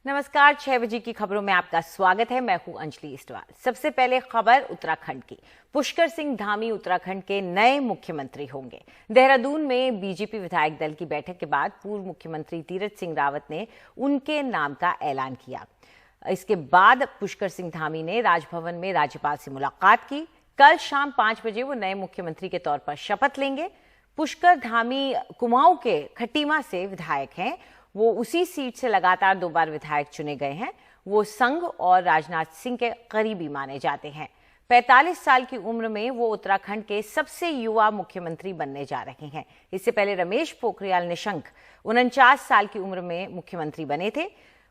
नमस्कार, 6 बजे की खबरों में आपका स्वागत है। मैं हूं अंजलि इस्टवाल। सबसे पहले खबर उत्तराखंड की। पुष्कर सिंह धामी उत्तराखंड के नए मुख्यमंत्री होंगे। देहरादून में बीजेपी विधायक दल की बैठक के बाद पूर्व मुख्यमंत्री तीरथ सिंह रावत ने उनके नाम का ऐलान किया। इसके बाद पुष्कर सिंह धामी ने राजभवन में राज्यपाल से मुलाकात की। कल शाम 5 बजे वो नए मुख्यमंत्री के तौर पर शपथ लेंगे। पुष्कर धामी कुमाऊं के खटीमा से विधायक हैं। वो उसी सीट से लगातार 2 बार विधायक चुने गए हैं। वो संघ और राजनाथ सिंह के करीबी माने जाते हैं। 45 साल की उम्र में वो उत्तराखंड के सबसे युवा मुख्यमंत्री बनने जा रहे हैं। इससे पहले रमेश पोखरियाल निशंक 49 साल की उम्र में मुख्यमंत्री बने थे।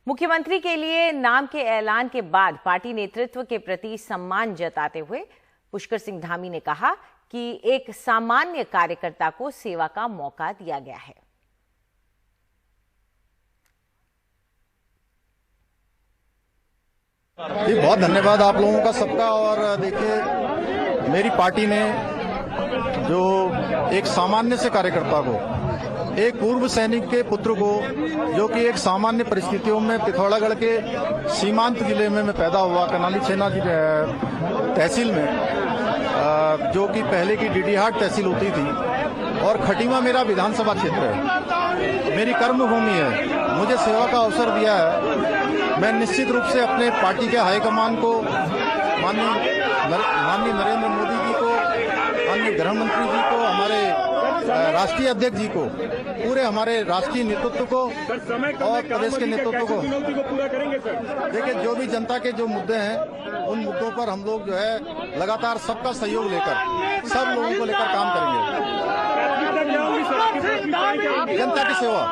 मुख्यमंत्री के लिए नाम के ऐलान के बाद पार्टी नेतृत्व के प्रति सम्मान जताते हुए पुष्कर सिंह धामी ने कहा कि एक सामान्य कार्यकर्ता को सेवा का मौका दिया गया है। जी, बहुत धन्यवाद आप लोगों का सबका। और देखिए, मेरी पार्टी ने जो एक सामान्य से कार्यकर्ता को, एक पूर्व सैनिक के पुत्र को, जो कि एक सामान्य परिस्थितियों में पिथौरागढ़ के सीमांत जिले में मैं पैदा हुआ, करनाली छेना तहसील में, जो कि पहले की डीडीहाट तहसील होती थी, और खटीमा मेरा विधानसभा क्षेत्र है, मेरी कर्मभूमि है, मुझे सेवा का अवसर दिया है। मैं निश्चित रूप से अपने पार्टी के हाईकमान को, माननीय नरेंद्र मोदी जी को, माननीय गृह मंत्री जी को, हमारे राष्ट्रीय अध्यक्ष जी को, पूरे हमारे राष्ट्रीय नेतृत्व को और प्रदेश के नेतृत्व को, देखिए जो भी जनता के जो मुद्दे हैं उन मुद्दों पर हम लोग जो है लगातार सबका सहयोग लेकर, सब लोगों को लेकर काम करेंगे। जनता की सेवा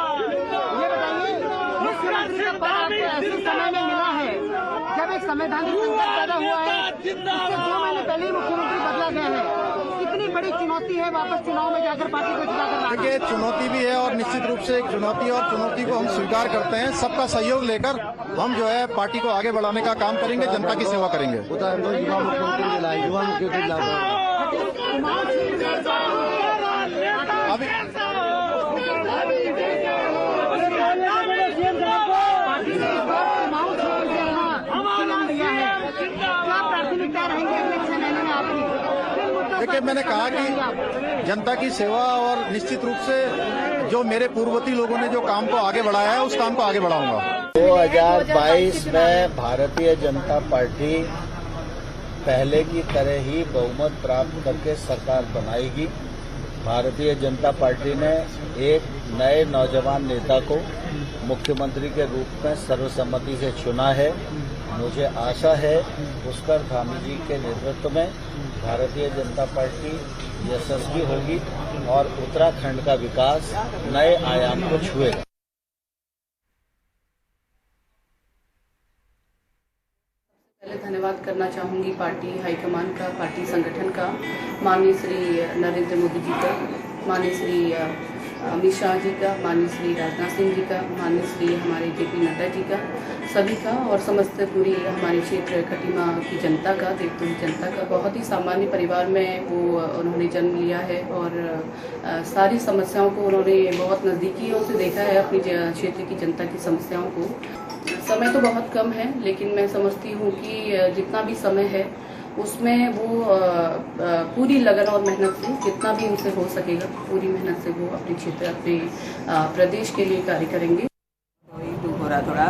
समय में मिला है जब एक संवैधानिक संकट पैदा हुआ है, इससे 2 महीने पहले ही मुख्यमंत्री बदला गया है। कितनी बड़ी चुनौती है वापस चुनाव में जाकर पार्टी को जिताकर। देखिए, चुनौती भी है और निश्चित रूप से एक चुनौती, और चुनौती को हम स्वीकार करते हैं। सबका सहयोग लेकर हम जो है पार्टी को आगे बढ़ाने का काम करेंगे, जनता की सेवा करेंगे। अभी देखिए, मैंने कहा कि जनता की सेवा, और निश्चित रूप से जो मेरे पूर्ववर्ती लोगों ने जो काम को आगे बढ़ाया है उस काम को आगे बढ़ाऊंगा। 2022 में भारतीय जनता पार्टी पहले की तरह ही बहुमत प्राप्त करके सरकार बनाएगी। भारतीय जनता पार्टी ने एक नए नौजवान नेता को मुख्यमंत्री के रूप में सर्वसम्मति से चुना है। मुझे आशा है पुष्कर धामी जी के नेतृत्व में भारतीय जनता पार्टी यशस्वी होगी और उत्तराखंड का विकास नए आयाम को छुएगा। पहले धन्यवाद करना चाहूँगी पार्टी हाईकमान का, पार्टी संगठन का, माननीय श्री नरेंद्र मोदी जी का, माननीय श्री अमित शाह जी का, माननीय श्री राजनाथ सिंह जी का, माननीय श्री हमारे जेपी नड्डा जी का, सभी का, और समस्त पूरी हमारे क्षेत्र खटीमा की जनता का, देवतुल जनता का। बहुत ही सामान्य परिवार में वो उन्होंने जन्म लिया है और सारी समस्याओं को उन्होंने बहुत नज़दीकियों से देखा है, अपनी क्षेत्र की जनता की समस्याओं को। समय तो बहुत कम है, लेकिन मैं समझती हूँ कि जितना भी समय है उसमें वो पूरी लगन और मेहनत से, जितना भी उनसे हो सकेगा, पूरी मेहनत से वो अपने क्षेत्र, अपने प्रदेश के लिए कार्य करेंगे। दुख हो रहा थोड़ा,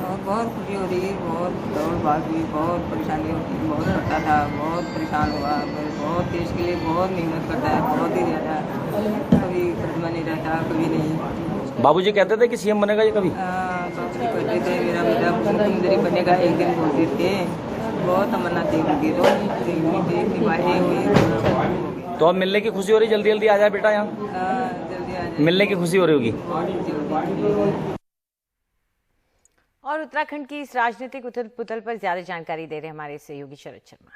और बहुत खुशी हो रही है, बहुत दौड़ भाग हुई, बहुत परेशानी होती, बहुत करता था, बहुत परेशान हुआ, बहुत देश के लिए बहुत मेहनत करता है, बहुत ही ज़्यादा। कभी प्रतिमा नहीं रहता, कभी नहीं। बाबूजी कहते थे कि सीएम बनेगा ये कभी? बाबूजी कहते थे मेरा बेटा मुख्यमंत्री बनेगा, एक दिन बोलते थे। बहुत तमन्ना थी उनकी, तो वायदे हुए। तो अब मिलने की खुशी हो रही, जल्दी जल्दी आ जाए बेटा यहाँ? जल्दी आ जाए, मिलने की खुशी हो रही होगी। और उत्तराखंड की इस राजनीतिक उथल पुथल पर ज्यादा जानकारी दे रहे हमारे सहयोगी शरद शर्मा।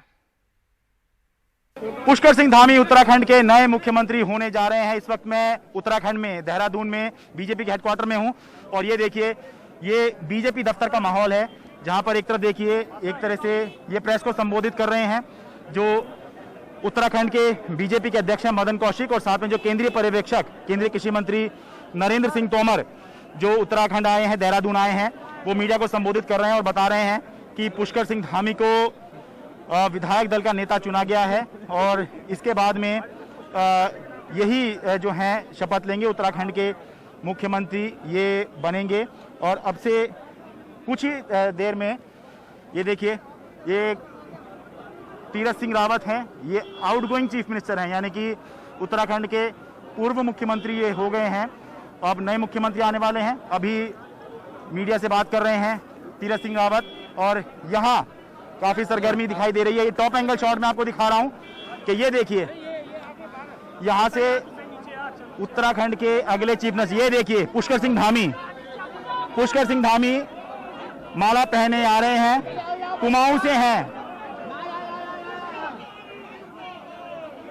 पुष्कर सिंह धामी उत्तराखंड के नए मुख्यमंत्री होने जा रहे हैं। इस वक्त मैं उत्तराखंड में देहरादून में बीजेपी के हेडक्वार्टर में हूं, और ये देखिए, ये बीजेपी दफ्तर का माहौल है, जहां पर एक तरफ देखिए, एक तरह से ये प्रेस को संबोधित कर रहे हैं जो उत्तराखंड के बीजेपी के अध्यक्ष हैं मदन कौशिक, और साथ में जो केंद्रीय पर्यवेक्षक, केंद्रीय कृषि मंत्री नरेंद्र सिंह तोमर, जो उत्तराखंड आए हैं, देहरादून आए हैं, वो मीडिया को संबोधित कर रहे हैं और बता रहे हैं कि पुष्कर सिंह धामी को विधायक दल का नेता चुना गया है और इसके बाद में यही जो हैं शपथ लेंगे, उत्तराखंड के मुख्यमंत्री ये बनेंगे। और अब से कुछ ही देर में ये देखिए, ये तीरथ सिंह रावत हैं, ये आउटगोइंग चीफ मिनिस्टर हैं, यानी कि उत्तराखंड के पूर्व मुख्यमंत्री ये हो गए हैं। अब नए मुख्यमंत्री आने वाले हैं। अभी मीडिया से बात कर रहे हैं तीरथ सिंह रावत और यहाँ काफी सरगर्मी दिखाई दे रही है। ये टॉप एंगल शॉट में आपको दिखा रहा हूँ कि ये देखिए, यहाँ से उत्तराखंड के अगले चीफ मिनिस्टर, ये देखिए पुष्कर सिंह धामी, पुष्कर सिंह धामी माला पहने आ रहे हैं। कुमाऊं से हैं,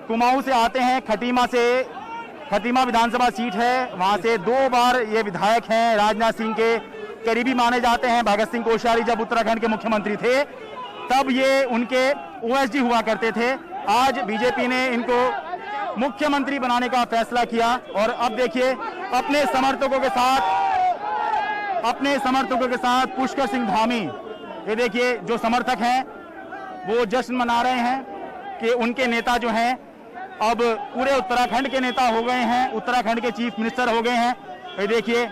कुमाऊं से आते हैं, खटीमा से, खटीमा विधानसभा सीट है, वहां से 2 बार ये विधायक हैं। राजनाथ सिंह के करीबी माने जाते हैं। भगत सिंह कोश्यारी जब उत्तराखंड के मुख्यमंत्री थे तब ये उनके ओएसडी हुआ करते थे। आज बीजेपी ने इनको मुख्यमंत्री बनाने का फैसला किया और अब देखिए अपने समर्थकों के साथ पुष्कर सिंह धामी, ये देखिए जो समर्थक हैं वो जश्न मना रहे हैं कि उनके नेता जो हैं अब पूरे उत्तराखंड के नेता हो गए हैं, उत्तराखंड के चीफ मिनिस्टर हो गए हैं। ये देखिए,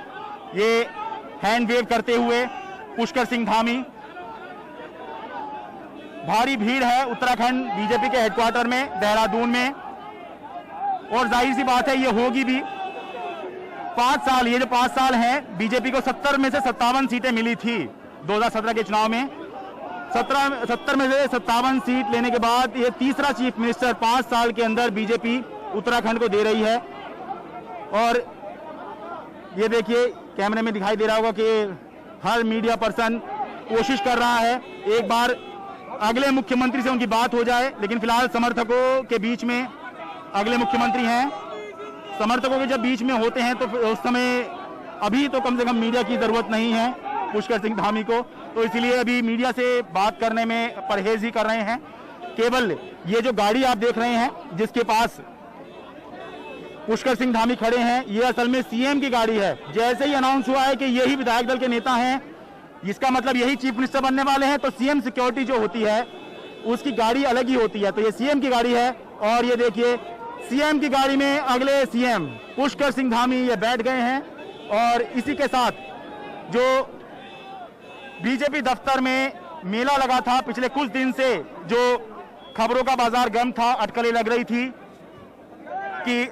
ये हैंड वेव करते हुए पुष्कर सिंह धामी। भारी भीड़ है उत्तराखंड बीजेपी के हेडक्वार्टर में, देहरादून में, और जाहिर सी बात है ये होगी भी। 5 साल, ये जो 5 साल हैं, बीजेपी को 70 में से 57 सीटें मिली थी 2017 के चुनाव में। 70 में से 57 सीट लेने के बाद ये तीसरा चीफ मिनिस्टर 5 साल के अंदर बीजेपी उत्तराखंड को दे रही है। और ये देखिए, कैमरे में दिखाई दे रहा होगा कि हर मीडिया पर्सन कोशिश कर रहा है एक बार अगले मुख्यमंत्री से उनकी बात हो जाए, लेकिन फिलहाल समर्थकों के बीच में अगले मुख्यमंत्री हैं। समर्थकों के जब बीच में होते हैं तो उस समय अभी तो कम से कम मीडिया की जरूरत नहीं है पुष्कर सिंह धामी को, तो इसलिए अभी मीडिया से बात करने में परहेज ही कर रहे हैं। केवल ये जो गाड़ी आप देख रहे हैं जिसके पास पुष्कर सिंह धामी खड़े हैं, ये असल में सीएम की गाड़ी है। जैसे ही अनाउंस हुआ है कि यही विधायक दल के नेता हैं, इसका मतलब यही चीफ मिनिस्टर बनने वाले हैं, तो सीएम सिक्योरिटी जो होती है उसकी गाड़ी अलग ही होती है। तो ये सीएम की गाड़ी है और ये देखिए सीएम की गाड़ी में अगले सीएम पुष्कर सिंह धामी ये बैठ गए हैं। और इसी के साथ जो बीजेपी दफ्तर में मेला लगा था पिछले कुछ दिन से, जो खबरों का बाजार गर्म था, अटकलें लग रही थी कि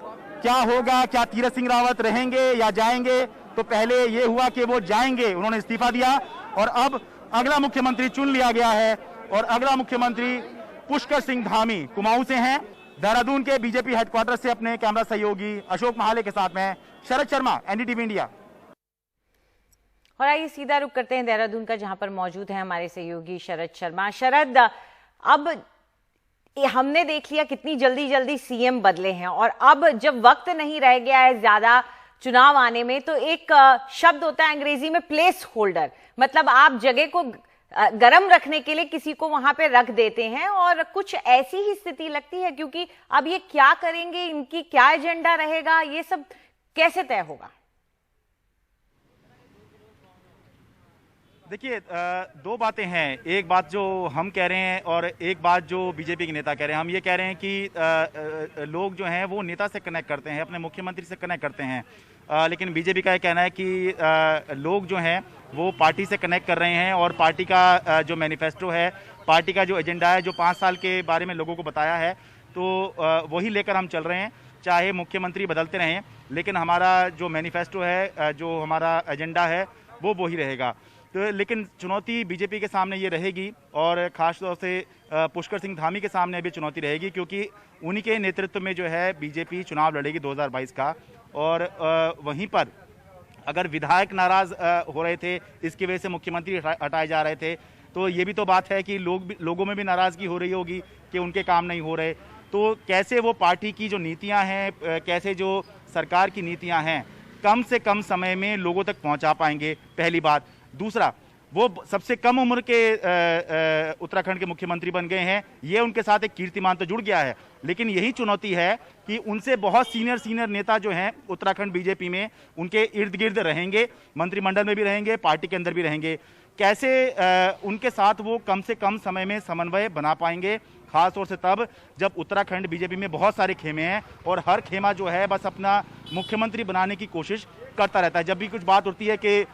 क्या होगा, क्या तीरथ सिंह रावत रहेंगे या जाएंगे, तो पहले ये हुआ कि वो जाएंगे, उन्होंने इस्तीफा दिया और अब अगला मुख्यमंत्री चुन लिया गया है। और अगला मुख्यमंत्री पुष्कर सिंह धामी कुमाऊं से हैं। देहरादून के बीजेपी हेडक्वार्टर से अपने कैमरा सहयोगी अशोक महाले के साथ में शरद शर्मा, एनडीटीवी इंडिया। और आइए सीधा रुख करते हैं देहरादून का, जहां पर मौजूद है हमारे सहयोगी शरद शर्मा। शरद, अब हमने देख लिया कितनी जल्दी जल्दी सीएम बदले हैं और अब जब वक्त नहीं रह गया है ज्यादा चुनाव आने में, तो एक शब्द होता है अंग्रेजी में प्लेस होल्डर, मतलब आप जगह को गरम रखने के लिए किसी को वहां पे रख देते हैं और कुछ ऐसी ही स्थिति लगती है, क्योंकि अब ये क्या करेंगे, इनकी क्या एजेंडा रहेगा, ये सब कैसे तय होगा? देखिए, 2 बातें हैं। एक बात जो हम कह रहे हैं और एक बात जो बीजेपी के नेता कह रहे हैं। हम ये कह रहे हैं कि लोग जो हैं वो नेता से कनेक्ट करते हैं, अपने मुख्यमंत्री से कनेक्ट करते हैं, लेकिन बीजेपी का ये कहना है कि लोग जो हैं वो पार्टी से कनेक्ट कर रहे हैं और पार्टी का जो मैनिफेस्टो है, पार्टी का जो एजेंडा है, जो 5 साल के बारे में लोगों को बताया है, तो वही लेकर हम चल रहे हैं। चाहे मुख्यमंत्री बदलते रहें, लेकिन हमारा जो मैनिफेस्टो है, जो हमारा एजेंडा है, वो वही रहेगा। तो लेकिन चुनौती बीजेपी के सामने ये रहेगी और ख़ास तौर से पुष्कर सिंह धामी के सामने भी चुनौती रहेगी, क्योंकि उन्हीं के नेतृत्व में जो है बीजेपी चुनाव लड़ेगी 2022 का। और वहीं पर अगर विधायक नाराज़ हो रहे थे, इसकी वजह से मुख्यमंत्री हटाए जा रहे थे, तो ये भी तो बात है कि लोगों में भी नाराज़गी हो रही होगी कि उनके काम नहीं हो रहे। तो कैसे वो पार्टी की जो नीतियाँ हैं, कैसे जो सरकार की नीतियाँ हैं, कम से कम समय में लोगों तक पहुँचा पाएंगे, पहली बात। दूसरा, वो सबसे कम उम्र के उत्तराखंड के मुख्यमंत्री बन गए हैं। ये उनके साथ एक कीर्तिमान तो जुड़ गया है, लेकिन यही चुनौती है कि उनसे बहुत सीनियर नेता जो हैं उत्तराखंड बीजेपी में, उनके इर्द गिर्द रहेंगे, मंत्रिमंडल में भी रहेंगे, पार्टी के अंदर भी रहेंगे। कैसे उनके साथ वो कम से कम समय में समन्वय बना पाएंगे, खास तौर से तब जब उत्तराखंड बीजेपी में बहुत सारे खेमे हैं और हर खेमा जो है बस अपना मुख्यमंत्री बनाने की कोशिश करता रहता है। जब भी कुछ बात होती है कि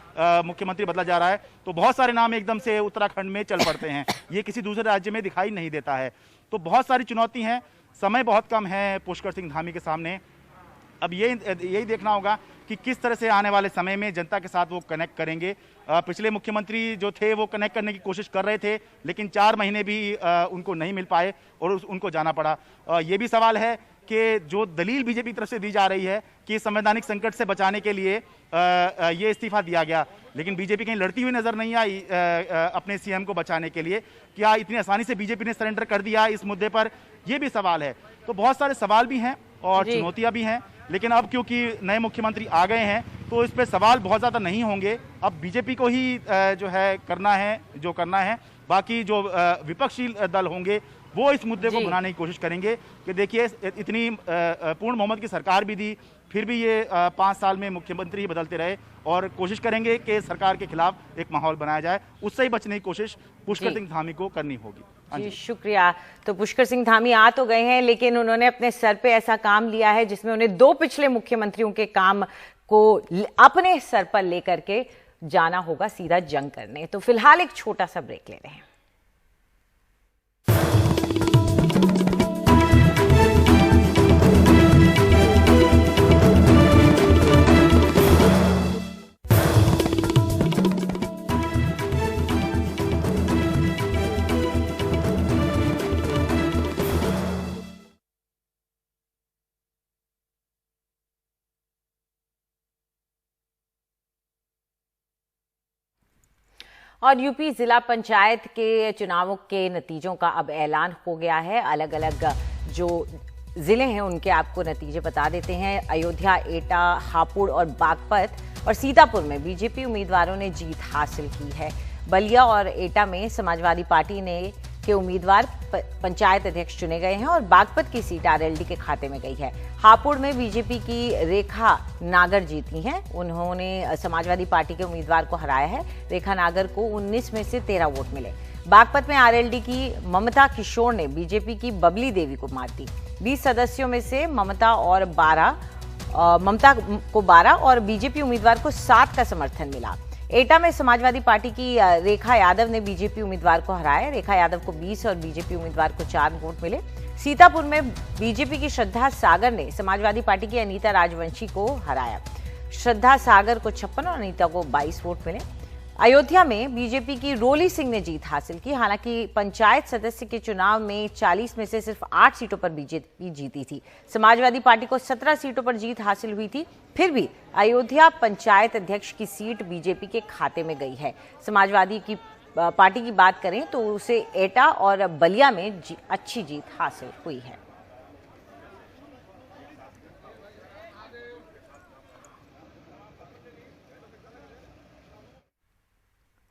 मुख्यमंत्री बदला जा रहा है तो बहुत सारे नाम एकदम से उत्तराखंड में चल पड़ते हैं। ये किसी दूसरे राज्य में दिखाई नहीं देता है। तो बहुत सारी चुनौती हैं, समय बहुत कम है पुष्कर सिंह धामी के सामने। अब यही देखना होगा कि किस तरह से आने वाले समय में जनता के साथ वो कनेक्ट करेंगे। पिछले मुख्यमंत्री जो थे वो कनेक्ट करने की कोशिश कर रहे थे, लेकिन 4 महीने भी उनको नहीं मिल पाए और उनको जाना पड़ा। ये भी सवाल है कि जो दलील बीजेपी की तरफ से दी जा रही है कि संवैधानिक संकट से बचाने के लिए ये इस्तीफा दिया गया, लेकिन बीजेपी कहीं लड़ती हुई नजर नहीं आई अपने सीएम को बचाने के लिए। क्या इतनी आसानी से बीजेपी ने सरेंडर कर दिया इस मुद्दे पर, ये भी सवाल है। तो बहुत सारे सवाल भी हैं और चुनौतियां भी हैं, लेकिन अब क्योंकि नए मुख्यमंत्री आ गए हैं तो इस पे सवाल बहुत ज़्यादा नहीं होंगे। अब बीजेपी को ही जो है करना है जो करना है, बाकी जो विपक्षी दल होंगे वो इस मुद्दे को बनाने की कोशिश करेंगे कि देखिए इतनी पूर्ण बहुमत की सरकार भी दी, फिर भी ये 5 साल में मुख्यमंत्री ही बदलते रहे, और कोशिश करेंगे कि सरकार के खिलाफ एक माहौल बनाया जाए। उससे ही बचने की कोशिश पुष्कर सिंह धामी को करनी होगी। जी शुक्रिया। तो पुष्कर सिंह धामी आ तो गए हैं, लेकिन उन्होंने अपने सर पे ऐसा काम लिया है जिसमें उन्हें 2 पिछले मुख्यमंत्रियों के काम को अपने सर पर लेकर के जाना होगा सीधा जंग करने। तो फिलहाल एक छोटा सा ब्रेक ले रहे हैं। और यूपी जिला पंचायत के चुनावों के नतीजों का अब ऐलान हो गया है। अलग अलग जो जिले हैं उनके आपको नतीजे बता देते हैं। अयोध्या, एटा, हापुड़ और बागपत और सीतापुर में बीजेपी उम्मीदवारों ने जीत हासिल की है। बलिया और एटा में समाजवादी पार्टी के उम्मीदवार पंचायत अध्यक्ष चुने गए हैं और बागपत की सीट आरएलडी के खाते में गई है। हापुड़ में बीजेपी की रेखा नागर जीती हैं। उन्होंने समाजवादी पार्टी के उम्मीदवार को हराया है। रेखा नागर को 19 में से 13 वोट मिले। बागपत में आरएलडी की ममता किशोर ने बीजेपी की बबली देवी को मात दी। 20 सदस्यों में से ममता को 12 और बीजेपी उम्मीदवार को 7 का समर्थन मिला। एटा में समाजवादी पार्टी की रेखा यादव ने बीजेपी उम्मीदवार को हराया। रेखा यादव को 20 और बीजेपी उम्मीदवार को 4 वोट मिले। सीतापुर में बीजेपी की श्रद्धा सागर ने समाजवादी पार्टी की अनीता राजवंशी को हराया। श्रद्धा सागर को 56 और अनीता को 22 वोट मिले। अयोध्या में बीजेपी की रोली सिंह ने जीत हासिल की। हालांकि पंचायत सदस्य के चुनाव में 40 में से सिर्फ 8 सीटों पर बीजेपी जीती थी। समाजवादी पार्टी को 17 सीटों पर जीत हासिल हुई थी। फिर भी अयोध्या पंचायत अध्यक्ष की सीट बीजेपी के खाते में गई है। समाजवादी की पार्टी की बात करें तो उसे एटा और बलिया में अच्छी जीत हासिल हुई है।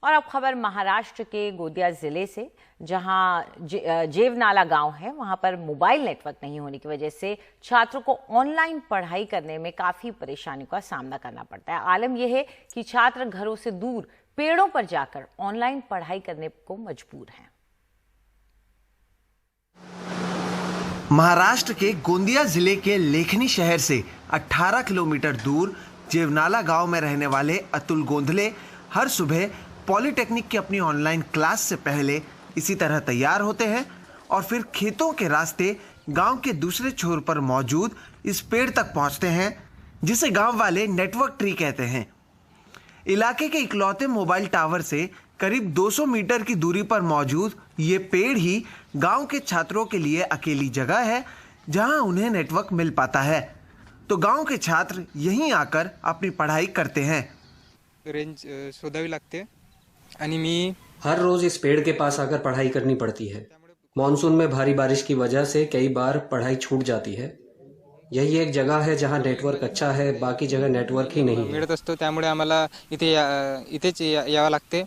और अब खबर महाराष्ट्र के गोंदिया जिले से, जहां जेवनाला गांव है, वहां पर मोबाइल नेटवर्क नहीं होने की वजह से छात्रों को ऑनलाइन पढ़ाई करने में काफी परेशानी का सामना करना पड़ता है। आलम यह है कि छात्र घरों से दूर पेड़ों पर जाकर ऑनलाइन पढ़ाई करने को मजबूर हैं। महाराष्ट्र के गोंदिया जिले के लेखनी शहर से 18 किलोमीटर दूर जेवनाला गांव में रहने वाले अतुल गोंधले हर सुबह पॉलिटेक्निक की अपनी ऑनलाइन क्लास से पहले इसी तरह तैयार होते हैं और फिर खेतों के रास्ते गांव के दूसरे छोर पर मौजूद इस पेड़ तक पहुंचते हैं, जिसे गांव वाले नेटवर्क ट्री कहते हैं। इलाके के इकलौते मोबाइल टावर से करीब 200 मीटर की दूरी पर मौजूद ये पेड़ ही गांव के छात्रों के लिए अकेली जगह है जहां उन्हें नेटवर्क मिल पाता है। तो गांव के छात्र यहीं आकर अपनी पढ़ाई करते हैं। रेंज शोधावी लागते आणि मी हर रोज इस पेड़ के पास आकर पढ़ाई करनी पड़ती है। मॉनसून में भारी बारिश की वजह से कई बार पढ़ाई छूट जाती है। यही एक जगह है जहां नेटवर्क अच्छा है, बाकी जगह नेटवर्क ही नहीं है। मिळत असतो, त्यामुळे आम्हाला इथेच यावं लागते।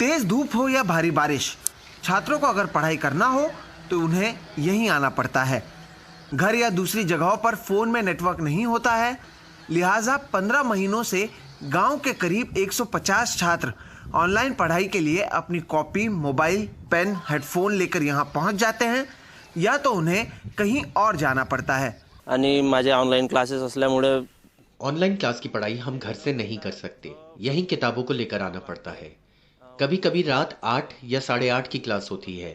तेज धूप हो या भारी बारिश, छात्रों को अगर पढ़ाई करना हो तो उन्हें यहीं आना पड़ता है। घर या दूसरी जगहों पर फोन में नेटवर्क नहीं होता है, लिहाजा 15 महीनों से गांव के करीब 150 छात्र ऑनलाइन पढ़ाई के लिए अपनी कॉपी, मोबाइल, पेन, हेडफोन लेकर यहां पहुंच जाते हैं या तो उन्हें कहीं और जाना पड़ता है। आणि माझे ऑनलाइन क्लासेस असल्यामुळे ऑनलाइन क्लास की पढ़ाई हम घर से नहीं कर सकते, यहीं किताबों को लेकर आना पड़ता है। कभी कभी रात 8 या 8:30 की क्लास होती है,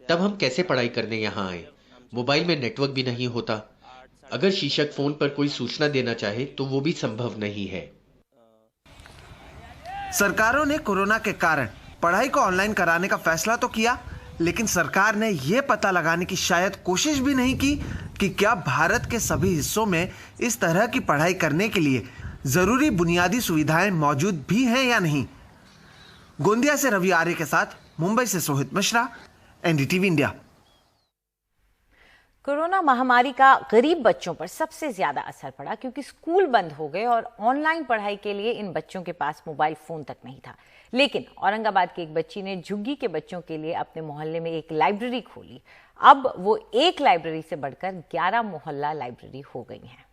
तब हम कैसे पढ़ाई करने यहाँ आए? मोबाइल में नेटवर्क भी नहीं होता। अगर शिक्षक फोन पर कोई सूचना देना चाहे तो वो भी संभव नहीं है। सरकारों ने कोरोना के कारण पढ़ाई को ऑनलाइन कराने का फैसला तो किया, लेकिन सरकार ने यह पता लगाने की शायद कोशिश भी नहीं की कि क्या भारत के सभी हिस्सों में इस तरह की पढ़ाई करने के लिए जरूरी बुनियादी सुविधाएं मौजूद भी हैं या नहीं। गोंदिया से रवि आर्य के साथ मुंबई से Sohit Mishra, NDTV India. Corona महामारी का गरीब बच्चों पर सबसे ज्यादा असर पड़ा क्योंकि स्कूल बंद हो गए और ऑनलाइन पढ़ाई के लिए इन बच्चों के पास मोबाइल फोन तक नहीं था। लेकिन औरंगाबाद की एक बच्ची ने झुग्गी के बच्चों के लिए अपने मोहल्ले में एक लाइब्रेरी खोली। अब वो एक लाइब्रेरी से बढ़कर 11 मोहल्ला लाइब्रेरी हो गई हैं।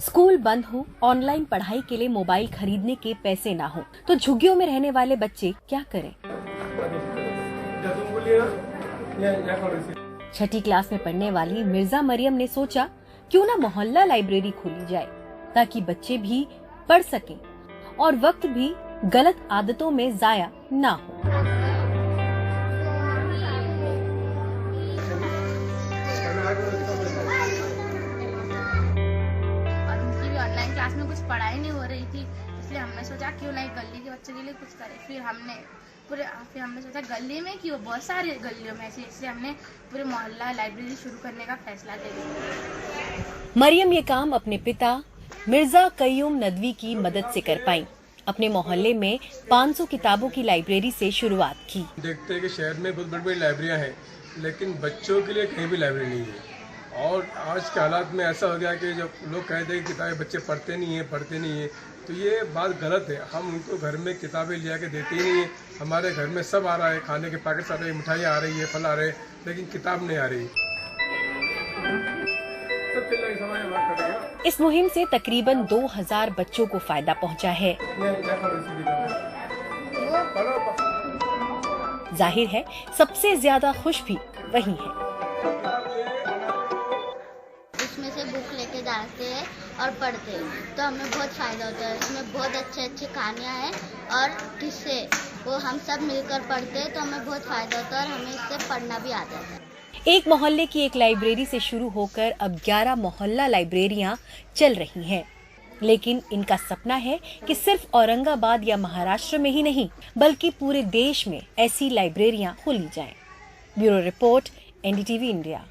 स्कूल बंद हो, ऑनलाइन पढ़ाई के लिए मोबाइल खरीदने के पैसे ना हो तो झुग्गियों में रहने वाले बच्चे क्या करें? छठी क्लास में पढ़ने वाली मिर्जा मरियम ने सोचा क्यों ना मोहल्ला लाइब्रेरी खोली जाए ताकि बच्चे भी पढ़ सकें और वक्त भी गलत आदतों में जाया ना हो। ऑनलाइन क्लास में कुछ पढ़ाई नहीं हो रही थी, इसलिए हमने सोचा क्यों नहीं गली के बच्चों के लिए कुछ करें। फिर हमने सोचा गली में क्यों, बहुत सारे गलियों में ऐसे, इसलिए हमने पूरे मोहल्ला लाइब्रेरी शुरू करने का फैसला किया। मरियम ये काम अपने पिता मिर्जा कय्यूम नदवी की मदद से कर पाई। अपने मोहल्ले में 500 किताबों की लाइब्रेरी से शुरुआत की। देखते हैं कि शहर में बहुत बड़ी लाइब्रेरियां हैं, लेकिन बच्चों के लिए कहीं भी लाइब्रेरी नहीं है। और आज के हालात में ऐसा हो गया कि जब लोग कहते हैं कि किताबें बच्चे पढ़ते नहीं है, तो ये बात गलत है। हम उनको घर में किताबें ले आके देते ही नहीं है। हमारे घर में सब आ रहा है, खाने के पैकेट्स आ रहे हैं, मिठाइयाँ आ रही है, फल आ रहे हैं, लेकिन किताब नहीं आ रही। इस मुहिम से तकरीबन 2000 बच्चों को फायदा पहुंचा है। जाहिर है सबसे ज्यादा खुश भी वही है। उसमें से बुक लेके जाते हैं और पढ़ते हैं तो हमें बहुत फायदा होता है। इसमें बहुत अच्छे कहानियाँ हैं और किस्से, वो हम सब मिलकर पढ़ते हैं तो हमें बहुत फायदा होता है और हमें इससे पढ़ना भी आता है। एक मोहल्ले की एक लाइब्रेरी से शुरू होकर अब 11 मोहल्ला लाइब्रेरियां चल रही हैं। लेकिन इनका सपना है कि सिर्फ औरंगाबाद या महाराष्ट्र में ही नहीं बल्कि पूरे देश में ऐसी लाइब्रेरियां खोली जाएं। Bureau report, NDTV India.